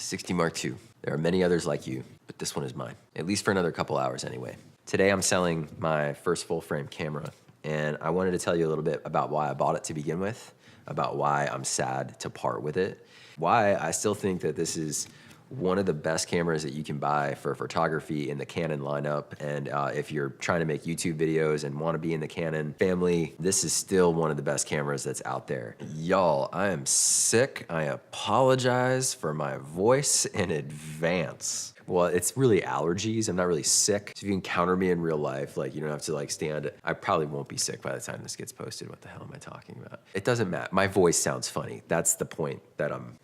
60 Mark II. There are many others like you, but this one is mine, at least for another couple hours anyway. Today I'm selling my first full frame camera, and I wanted to tell you a little bit about why I bought it to begin with, about why I'm sad to part with it, why I still think that this is one of the best cameras that you can buy for photography in the Canon lineup. And if you're trying to make YouTube videos and want to be in the Canon family, this is still one of the best cameras that's out there. Y'all, I am sick. I apologize for my voice in advance. Well, it's really allergies. I'm not really sick. So if you encounter me in real life, like you don't have to like stand. I probably won't be sick by the time this gets posted. What the hell am I talking about? It doesn't matter. My voice sounds funny. That's the point that I'm.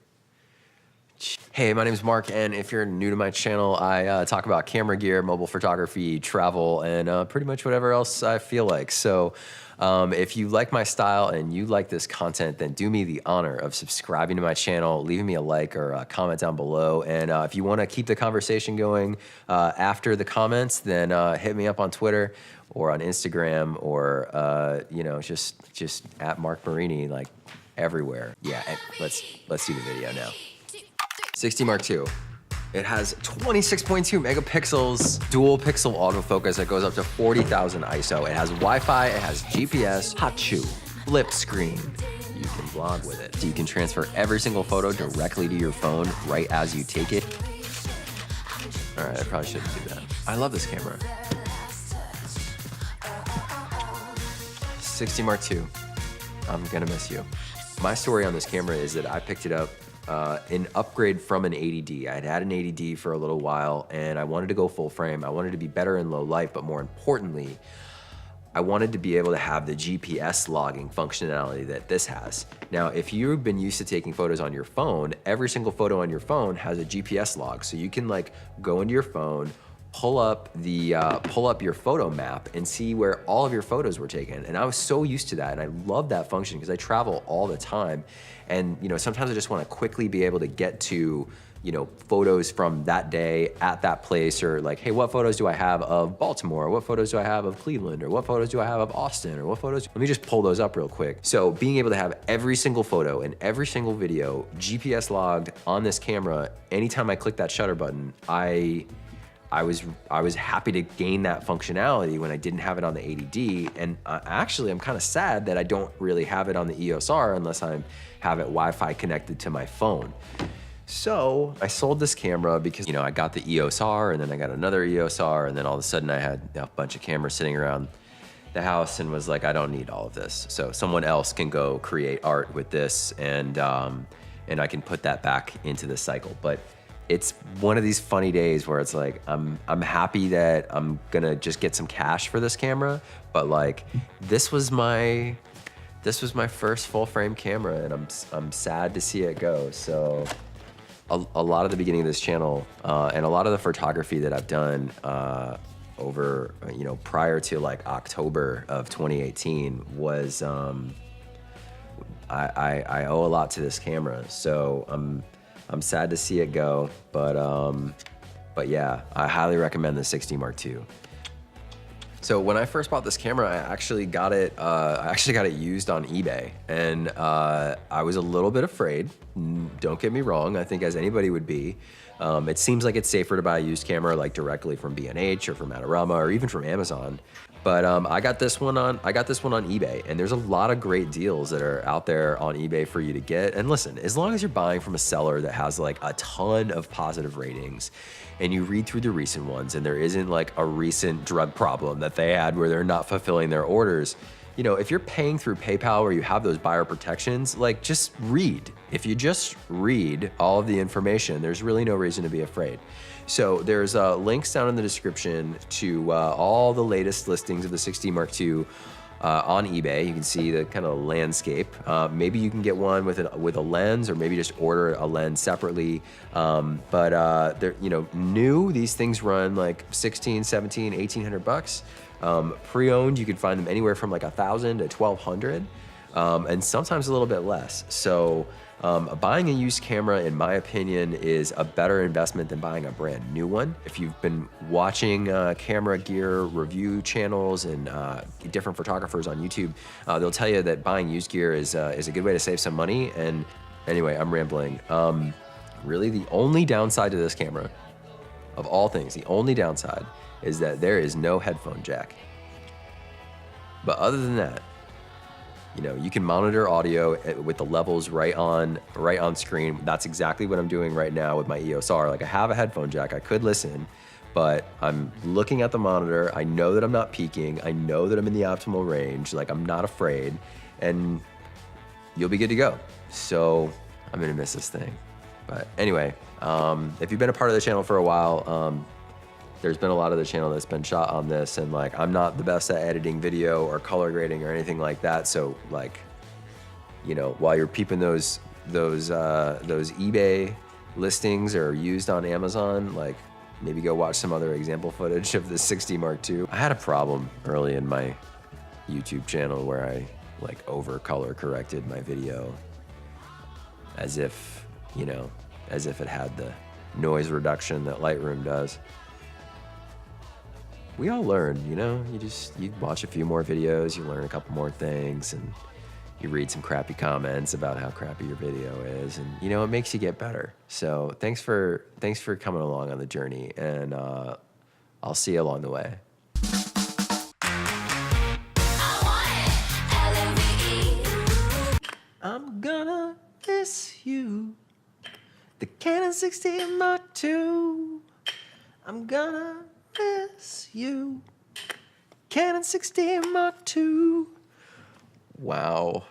Hey, my name is Mark, and if you're new to my channel, I talk about camera gear, mobile photography, travel, and pretty much whatever else I feel like. So if you like my style and you like this content, then do me the honor of subscribing to my channel, leaving me a like or a comment down below. And if you want to keep the conversation going after the comments, then hit me up on Twitter or on Instagram or, you know, just at markmorinii, like everywhere. Yeah, let's do the video now. 60 Mark II. It has 26.2 megapixels, dual pixel autofocus that goes up to 40,000 ISO. It has Wi-Fi, it has GPS, Hachu, flip screen. You can vlog with it. So you can transfer every single photo directly to your phone right as you take it. All right, I probably shouldn't do that. I love this camera. 60 Mark II. I'm gonna miss you. My story on this camera is that I picked it up an upgrade from an 80D. I had had an 80D for a little while and I wanted to go full frame. I wanted to be better in low light, but more importantly, I wanted to be able to have the GPS logging functionality that this has. Now, if you've been used to taking photos on your phone, every single photo on your phone has a GPS log. So you can like go into your phone, pull up your photo map and see where all of your photos were taken. And I was so used to that, and I love that function because I travel all the time. And you know, sometimes I just want to quickly be able to get to, you know, photos from that day at that place, or like, hey, what photos do I have of Baltimore? What photos do I have of Cleveland? Or what photos do I have of Austin? Or what photos? Let me just pull those up real quick. So being able to have every single photo and every single video GPS logged on this camera, anytime I click that shutter button, I was happy to gain that functionality when I didn't have it on the 80D. And actually, I'm kind of sad that I don't really have it on the EOS R unless I have it Wi-Fi connected to my phone. So I sold this camera because, you know, I got the EOS R and then I got another EOS R, and then all of a sudden I had a bunch of cameras sitting around the house and was like, I don't need all of this. So someone else can go create art with this, and I can put that back into the cycle. But it's one of these funny days where it's like, I'm happy that I'm gonna just get some cash for this camera, but like, this was my first full frame camera, and I'm sad to see it go. So a lot of the beginning of this channel and a lot of the photography that I've done over, you know, prior to like October of 2018 was, I owe a lot to this camera. So I'm sad to see it go, but yeah, I highly recommend the 60 Mark II. So when I first bought this camera, I actually got it used on eBay, and I was a little bit afraid. Don't get me wrong, I think as anybody would be. It seems like it's safer to buy a used camera like directly from B&H or from Adorama or even from Amazon. But I got this one on eBay, and there's a lot of great deals that are out there on eBay for you to get. And listen, as long as you're buying from a seller that has like a ton of positive ratings, and you read through the recent ones, and there isn't like a recent drug problem that they had where they're not fulfilling their orders, you know, if you're paying through PayPal where you have those buyer protections, like just read. If you just read all of the information, there's really no reason to be afraid. So there's links down in the description to all the latest listings of the 60 Mark II on eBay. You can see the kind of landscape. Maybe you can get one with a lens, or maybe just order a lens separately. But they're, you know, new, these things run like 16, 17, 1,800 bucks. Pre-owned, you can find them anywhere from like 1,000 to 1,200, and sometimes a little bit less. So buying a used camera, in my opinion, is a better investment than buying a brand new one. If you've been watching camera gear review channels and different photographers on YouTube, they'll tell you that buying used gear is a good way to save some money. And anyway, I'm rambling. Really, the only downside to this camera, of all things, the only downside is that there is no headphone jack. But other than that, you know, you can monitor audio with the levels right on screen. That's exactly what I'm doing right now with my EOS R. Like, I have a headphone jack, I could listen, but I'm looking at the monitor. I know that I'm not peaking. I know that I'm in the optimal range. Like, I'm not afraid, and you'll be good to go. So I'm gonna miss this thing. But anyway, if you've been a part of the channel for a while, there's been a lot of the channel that's been shot on this, and like, I'm not the best at editing video or color grading or anything like that. So like, you know, while you're peeping those eBay listings or used on Amazon, like, maybe go watch some other example footage of the 60 Mark II. I had a problem early in my YouTube channel where I like over color corrected my video as if, you know, as if it had the noise reduction that Lightroom does. We all learn, you know, you watch a few more videos, you learn a couple more things, and you read some crappy comments about how crappy your video is, and you know, it makes you get better. So thanks for coming along on the journey, and I'll see you along the way. I'm gonna miss you. The Canon 60 Mark II. I'm gonna miss you. Canon 60 Mark II. Wow,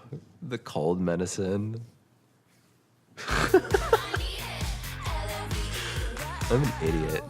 the cold medicine. I'm an idiot.